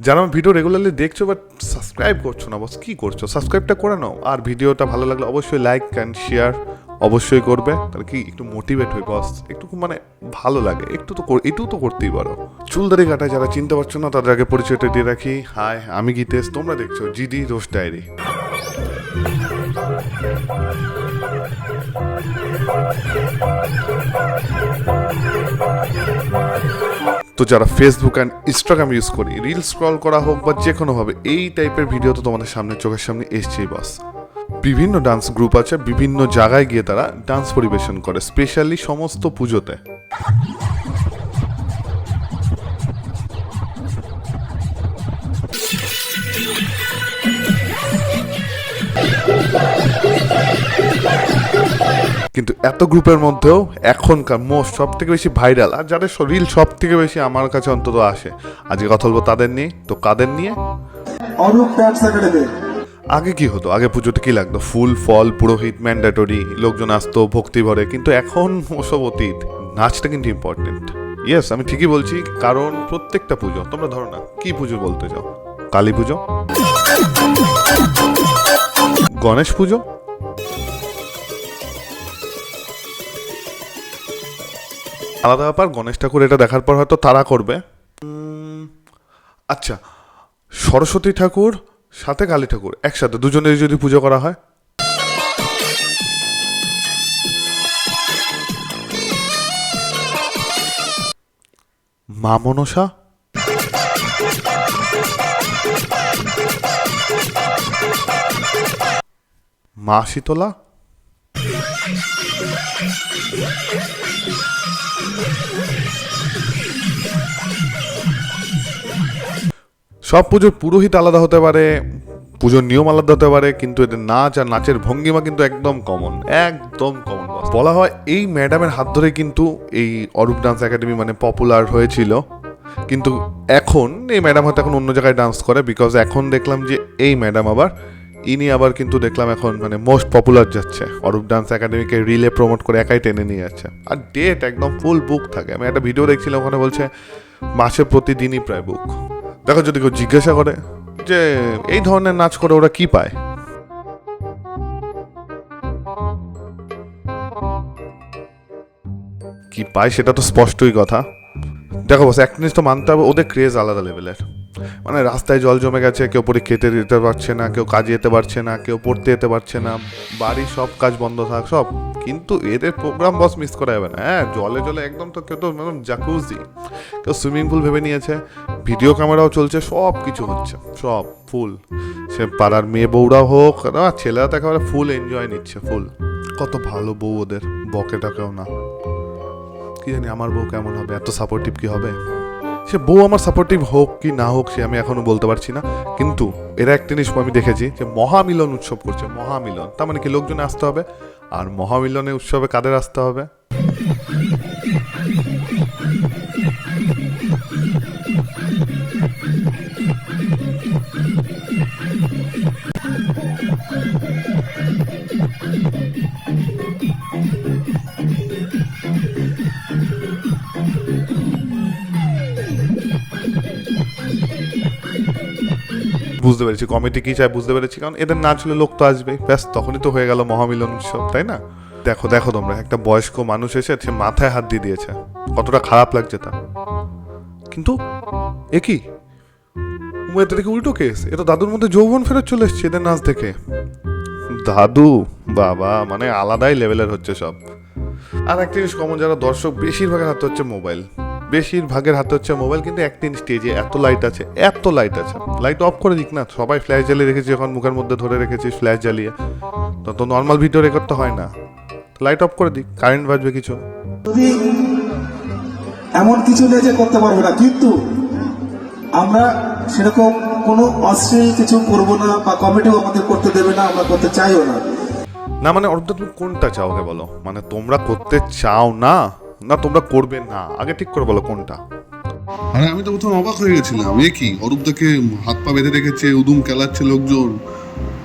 যারা আমার video regularly দেখছো বাট সাবস্ক্রাইব করছো না, বস কী করছো? সাবস্ক্রাইবটা করে নাও, আর ভিডিওটা ভালো লাগলে অবশ্যই লাইক অ্যান্ড শেয়ার অবশ্যই করবে। তাহলে কি একটু মোটিভেট হই বস, একটু মানে ভালো লাগে, একটু তো এটু তো করতেই পারো। চুলদারি কাটায় যারা চিনতে পারছো না তাদের আগে পরিচয়টা দিয়ে রাখি। হাই, আমি গীতেশ, তোমরা দেখছো জিডি রোস্ট ডায়েরি। তো যারা ফেসবুক অ্যান্ড ইনস্টাগ্রাম ইউজ করি, রিল স্ক্রল করা হোক বা যে কোনোভাবে, এই টাইপের ভিডিও তো তোমাদের সামনে চোখের সামনে এসছেই বস। বিভিন্ন ডান্স গ্রুপ আছে, বিভিন্ন জায়গায় গিয়ে তারা ডান্স পরিবেশন করে, স্পেশালি সমস্ত পুজোতে। কিন্তু এত গ্রুপের মধ্যেও এখনকার মোস্ট সব থেকে বেশি ভাইরাল আর যাদের রিল সব থেকে বেশি আমার কাছে অন্তত আসে, আজকে কথা বলবো তাদের নিয়ে। তো কাদের নিয়ে? আগে কি হতো? আগে পুজোতে কি লাগতো? ফুল, ফল, পুরোহিত ম্যান্ডেটরি, লোকজন আসতো ভক্তি ভরে। কিন্তু এখন ওসব অতীত, নাচটা কিন্তু ইম্পর্টেন্ট। ইয়েস, আমি ঠিকই বলছি, কারণ প্রত্যেকটা পুজো, তোমরা ধরো না কি পুজো বলতে চাও, কালী পুজো, গণেশ পুজো, আলাদা ব্যাপার। গণেশ ঠাকুর এটা দেখার পর হয়তো তারা করবে। আচ্ছা, সরস্বতী ঠাকুর সাথে কালী ঠাকুর একসাথে দুজনের যদি পুজো করা হয়, মা মনসা, মা শীতলা, সব পুজোর পুরোহিত আলাদা হতে পারে, পুজোর নিয়ম আলাদা হতে পারে, কিন্তু এদের নাচ আর নাচের ভঙ্গিমা কিন্তু একদম কমন, একদম কমন। বলা হয় এই ম্যাডামের হাত ধরে কিন্তু এই অরূপ ডান্স একাডেমি মানে পপুলার হয়েছিল। কিন্তু এখন এই ম্যাডাম হয়তো এখন অন্য জায়গায় ডান্স করে, বিকজ এখন দেখলাম যে এই ম্যাডাম ইনি আবার কিন্তু দেখলাম এখন মানে মোস্ট পপুলার যাচ্ছে, অরূপ ডান্স একাডেমিকে রিলে প্রমোট করে একাই টেনে নিয়ে যাচ্ছে। আর ডেট একদম ফুল বুক থাকে। আমি একটা ভিডিও দেখছিলাম, ওখানে বলছে মাসে প্রতিদিনই প্রায় বুক। দেখো, যদি কেউ জিজ্ঞাসা করে যে এই ধরনের নাচ করে ওরা কি পায়, কি পায় সেটা তো স্পষ্টই কথা। দেখো বস, এক জিনিস তো মানতে হবে, ওদের ক্রেজ আলাদা লেভেলের। মানে রাস্তায় জল জমে গেছে, কেউ পরীক্ষা যেতে পারছে না, কেউ কাজে যেতে পারছে না, কেউ পড়তে যেতে পারছে না, বাড়ির সব কাজ বন্ধ থাক সব, কিন্তু এদের প্রোগ্রাম বস মিস করা যাবে না। হ্যাঁ, জলে জলে একদম, তো কেউ তো জাকুজি, কেউ সুইমিং পুল ভেবে নিয়েছে, ভিডিও ক্যামেরাও চলছে, সব কিছু হচ্ছে, সব ফুল। সে পাড়ার মেয়ে বউরাও হোক, ছেলেরা তো একেবারে ফুল এনজয় নিচ্ছে, ফুল। কত ভালো বউ ওদের, বকেটাকেও না। কি জানি আমার বউ কেমন হবে, এত সাপোর্টিভ কি হবে? সে বউ আমার সাপোর্টিভ হোক কি না হোক সে আমি এখনো বলতে পারছি না, কিন্তু এরা একটা জিনিস আমি দেখেছি যে মহামিলন উৎসব করছে। মহামিলন তার মানে কি লোকজনে আসতে হবে, আর মহামিলনের উৎসবে কাদের আসতে হবে? বুঝতে পেরেছি কমিটি কি চায়, বুঝতে পেরেছি, কারণ এদের না চলে লোক তো আসবে, ব্যাস তখনই তো হয়ে গেল মহামিলন উৎসব, তাই না? দেখো দেখো তোমরা, একটা বয়স্ক মানুষ এসে সে মাথায় হাত দিয়ে দিয়েছে, কতটা খারাপ লাগছে তা। কিন্তু এ কি, এটা দেখে উল্টো কেস, এ তো দাদুর মধ্যে যৌবন ফেরত চলে এসছে এদের নাচ দেখে। দাদু বাবা মানে আলাদাই লেভেলের হচ্ছে সব। আর একটা জিনিস কমন, যারা দর্শক বেশিরভাগের হাতে হচ্ছে মোবাইল, বেশিরভাগের হাতে হচ্ছে মোবাইল। কিন্তু একদিন স্টেজে এত লাইট আছে, এত লাইট আছে, লাইট অফ করে দিক না। সবাই ফ্ল্যাশ জ্বালিয়ে রেখেছি, যখন মুখের মধ্যে ধরে রেখেছিস ফ্ল্যাশ জ্বালিয়ে, তো নর্মাল ভিডিও রেকর্ড তো হয় না। লাইট অফ করে দিক, কারেন্ট বাজবে কিছু, যদি এমন কিছু নেই যে করতে পারবো না, কিন্তু আমরা সেরকম কোনো অশ্লীল কিছু করবো না, বা কমিটিও আমাদের করতে দেবে না, আমরা করতে চাইও না। না মানে অর্থাৎ তুমি কোনটা চাও কে বলো, মানে তোমরা করতে চাও না, না তোমরা করবে না, আগে ঠিক করে বলো কোনটা। আরে আমি তো প্রথম অবাক হয়ে গেছিলাম, এ কি অরূপদাকে হাত পা বেঁধে রেখেছে, উদুম কেলাচ্ছে লোকজন,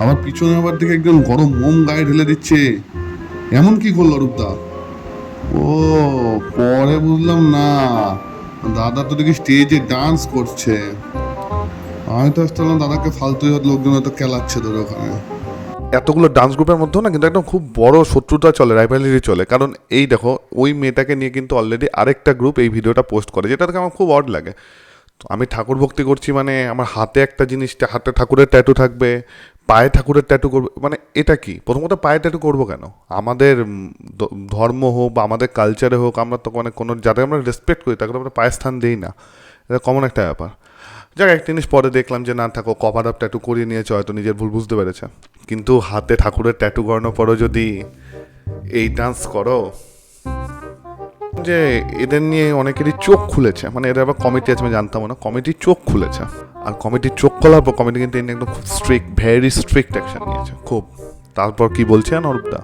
আবার পিছনে আবার দিকে একজন গরম মোম গায়ে ঢেলে দিচ্ছে, এমন কি করলো অরূপদা? ও পরে বুঝলাম, না দাদা তো দেখি স্টেজে ডান্স করছে। আমি তো আসতাম দাদাকে ফালতু লোকজন হয়তো কেলাচ্ছে ধরে ওখানে। এতগুলো ডান্স গ্রুপের মধ্যেও না কিন্তু একদম খুব বড় শত্রুতা চলে, রাইভালিটি চলে। কারণ এই দেখো ওই মেয়েটাকে নিয়ে কিন্তু অলরেডি আরেকটা গ্রুপ এই ভিডিওটা পোস্ট করে, যেটা থেকে আমার খুব অড লাগে। তো আমি ঠাকুর ভক্তি করছি মানে আমার হাতে একটা জিনিসটা, হাতে ঠাকুরের ট্যাটু থাকবে, পায়ে ঠাকুরের ট্যাটু করবে, মানে এটা কি? প্রথমত পায়ে ট্যাটু করবো কেন? আমাদের ধর্ম হোক বা আমাদের কালচারে হোক, আমরা তো মানে কোনো যাদের আমরা রেসপেক্ট করি তাকে আমরা পায়ে স্থান দিই না, এটা কমন একটা ব্যাপার। যাক, একটা জিনিস পরে দেখলাম যে না থাকো, কভার আপ ট্যাটু করিয়ে নিয়েছে, হয়তো নিজের ভুল বুঝতে পেরেছে। কিন্তু হাতে ঠাকুরের ট্যাটু করানোর পরও যদি এই ডান্স করো, যে এদের নিয়ে অনেকেরই চোখ খুলেছে, মানে এদের আবার কমিটি আছে, আমি জানতাম না, কমিটির চোখ খুলেছে। আর কমিটির চোখ খোলার পর কমিটি কিন্তু এনে একদম খুব স্ট্রিক্ট, ভেরি স্ট্রিক্ট অ্যাকশন নিয়েছে খুব। তারপর কি বলছেন অরূপদা?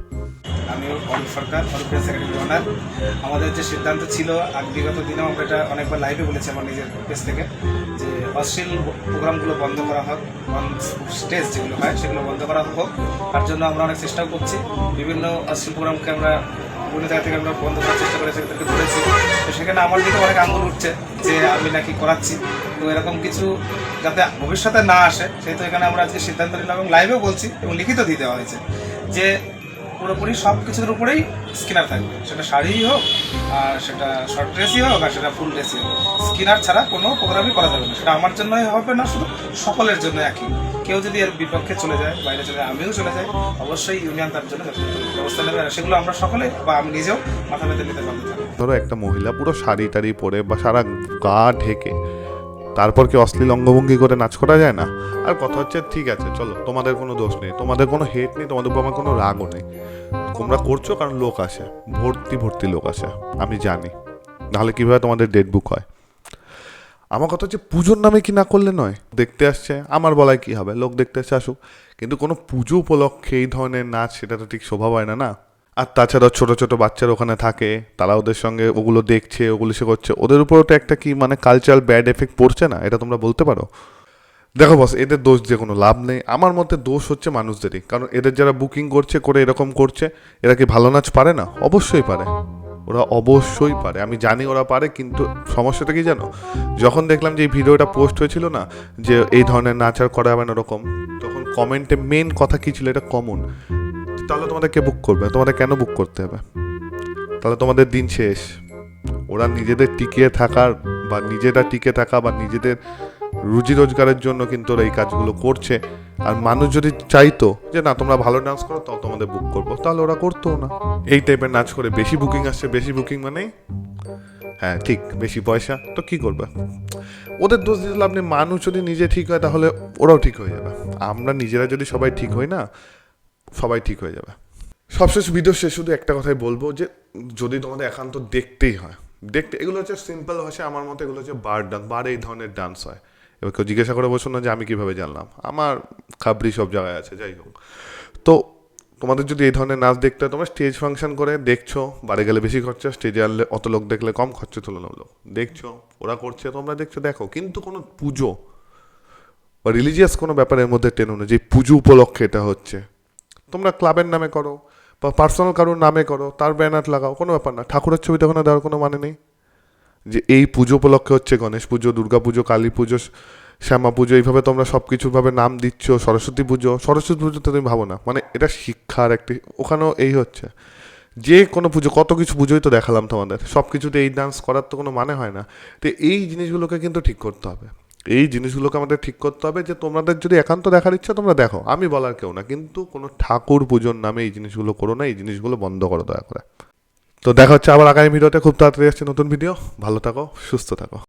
আমি অরূপ সরকার, অরূপের সেক্রেটারি ওনার। আমাদের যে সিদ্ধান্ত ছিল, বিগত দিনেও আমরা এটা অনেকবার লাইভে বলেছি আমার নিজের পেজ থেকে, যে অশ্লীল প্রোগ্রামগুলো বন্ধ করা হোক, স্টেজ যেগুলো হয় সেগুলো বন্ধ করা হোক। তার জন্য আমরা অনেক চেষ্টাও করছি। বিভিন্ন অশ্লীল প্রোগ্রামকে আমরা বিভিন্ন জায়গা থেকে আমরা বন্ধ করার চেষ্টা করে সেটাকে ধরেছি। তো সেখানে আমার দিকে অনেক আঙুল উঠছে যে আমি নাকি করাচ্ছি। তো এরকম কিছু যাতে ভবিষ্যতে না আসে, সেহেতু এখানে আমরা আজকে সিদ্ধান্ত নিলাম এবং লাইভেও বলছি এবং লিখিত দিয়ে দেওয়া হয়েছে যে পুরোপুরি সব কিছুর উপরেই স্কিনার থাকবে, সেটা শাড়িই হোক আর সেটা শর্ট ড্রেসই হোক আর সেটা ফুল ড্রেসই হোক। স্কিনার ছাড়া কোনো প্রোগ্রামই করা যাবে না। সেটা আমার জন্যই হবে না, শুধু সকলের জন্য একই। কেউ যদি এর বিপক্ষে চলে যায়, বাইরে চলে যায়, আমিও চলে যাই, অবশ্যই ইউনিয়ন তার জন্য ব্যবস্থা নেবে। আর সেগুলো আমরা সকলে বা আমি নিজেও মাথা পেতে নিতে পারবো। ধরো একটা মহিলা পুরো শাড়ি টাড়ি পরে বা সারা গা ঢেকে তারপর কি অশ্লীল অঙ্গভঙ্গি করে নাচ করা যায় না? আর কথা হচ্ছে, ঠিক আছে চলো, তোমাদের কোনো দোষ নেই, তোমাদের কোনো হেট নেই, তোমাদের উপর আমার কোনো রাগও নেই। তোমরা করছো কারণ লোক আসে, ভর্তি ভর্তি লোক আসে, আমি জানি, নাহলে কীভাবে তোমাদের ডেট বুক হয়। আমার কথা হচ্ছে পুজোর নামে কি না করলে নয়? দেখতে আসছে, আমার বলায় কি হবে, লোক দেখতে আসছে আসুক, কিন্তু কোনো পুজো উপলক্ষে এই ধরনের নাচ, সেটা তো ঠিক শোভা পায় না না। আর তাছাড়া ছোট ছোট বাচ্চারা ওখানে থাকে, তারা ওদের সঙ্গে ওগুলো দেখছে, ওগুলো সে করছে, ওদের উপরও তো একটা কি মানে কালচারাল ব্যাড এফেক্ট পড়ছে না? এটা তোমরা বলতে পারো? দেখো বস, এদের দোষ দিয়ে কোনো লাভ নেই। আমার মতে দোষ হচ্ছে মানুষদেরই, কারণ এদের যারা বুকিং করছে করে এরকম করছে, এরা কি ভালো নাচ পারে না? অবশ্যই পারে, ওরা অবশ্যই পারে, আমি জানি ওরা পারে। কিন্তু সমস্যাটা কি জানো? যখন দেখলাম যে এই ভিডিওটা পোস্ট হয়েছিল না, যে এই ধরনের নাচ আর করা হবে না ওরকম, তখন কমেন্টে মেন কথা কী ছিল, এটা কমন, তাহলে তোমাদের কে বুক করবে? তোমাদের কেন বুক করতে হবে? তাহলে তোমাদের দিন শেষ। ওরা নিজেদের টিকে থাকার বা নিজেরা টিকে থাকা বা নিজেদের রুজি রোজগারের জন্য কিন্তু ওরা এই কাজগুলো করছে। আর মানুষ যদি চাইতো যে না তোমরা ভালো ডান্স করো তাও তোমাদের বুক করবো, তাহলে ওরা করতো না। এই টাইপের নাচ করে বেশি বুকিং আসছে, বেশি বুকিং মানে হ্যাঁ ঠিক, বেশি পয়সা, তো কি করবে? ওদের দোষ দিতে লাভ নেই। মানুষ যদি নিজে ঠিক হয় তাহলে ওরাও ঠিক হয়ে যাবে। আমরা নিজেরা যদি সবাই ঠিক হই না, সবাই ঠিক হয়ে যাবে। সবশেষ ভিডিও শেষ শুধু একটা কথাই বলবো, যে যদি তোমাদের একান্ত দেখতেই হয়, দেখতে, এগুলো হচ্ছে সিম্পল ভাষায় আমার মতে এগুলো হচ্ছে বার ডান্স, বার এই ধরনের ডান্স হয়। এবার কেউ জিজ্ঞাসা করে বসুন না যে আমি কীভাবে জানলাম, আমার খাবরি সব জায়গায় আছে, যাই হোক। তো তোমাদের যদি এই ধরনের নাচ দেখতে হয়, তোমরা স্টেজ ফাংশন করে দেখছো, বাড়ি গেলে বেশি খরচা, স্টেজে আনলে অত লোক দেখলে কম খরচা তুলনামূলক, দেখছো ওরা করছে, তোমরা দেখছো, দেখো। কিন্তু কোনো পুজো বা রিলিজিয়াস কোনো ব্যাপারের মধ্যে টেনো না যে পুজো উপলক্ষে এটা হচ্ছে। তোমরা ক্লাবের নামে করো বা পার্সোনাল কারোর নামে করো, তার ব্যানার লাগাও, কোনো ব্যাপার না। ঠাকুরের ছবিটা ওখানে দেওয়ার কোনো মানে নেই যে এই পুজো উপলক্ষে হচ্ছে গণেশ পুজো, দুর্গা পুজো, কালী পুজো, শ্যামা পুজো, এইভাবে তোমরা সব কিছুভাবে নাম দিচ্ছ। সরস্বতী পুজো, সরস্বতী পুজোতে তুমি ভাবো না, মানে এটা শিক্ষার একটি, ওখানেও এই হচ্ছে। যে কোনো পুজো, কত কিছু পুজোই তো দেখালাম তোমাদের, সব কিছুতে এই ডান্স করার তো কোনো মানে হয় না। তো এই জিনিসগুলোকে কিন্তু ঠিক করতে হবে, এই জিনিসগুলোকে আমাদের ঠিক করতে হবে। যে তোমাদের যদি একান্ত দেখার ইচ্ছা তোমরা দেখো, আমি বলার কেউ না, কিন্তু কোনো ঠাকুর পুজোর নামে এই জিনিসগুলো করো না, এই জিনিসগুলো বন্ধ করো দয়া করে। তো দেখা হচ্ছে আবার আগামী ভিডিওতে, খুব তাড়াতাড়ি আসছে নতুন ভিডিও। ভালো থাকো, সুস্থ থাকো।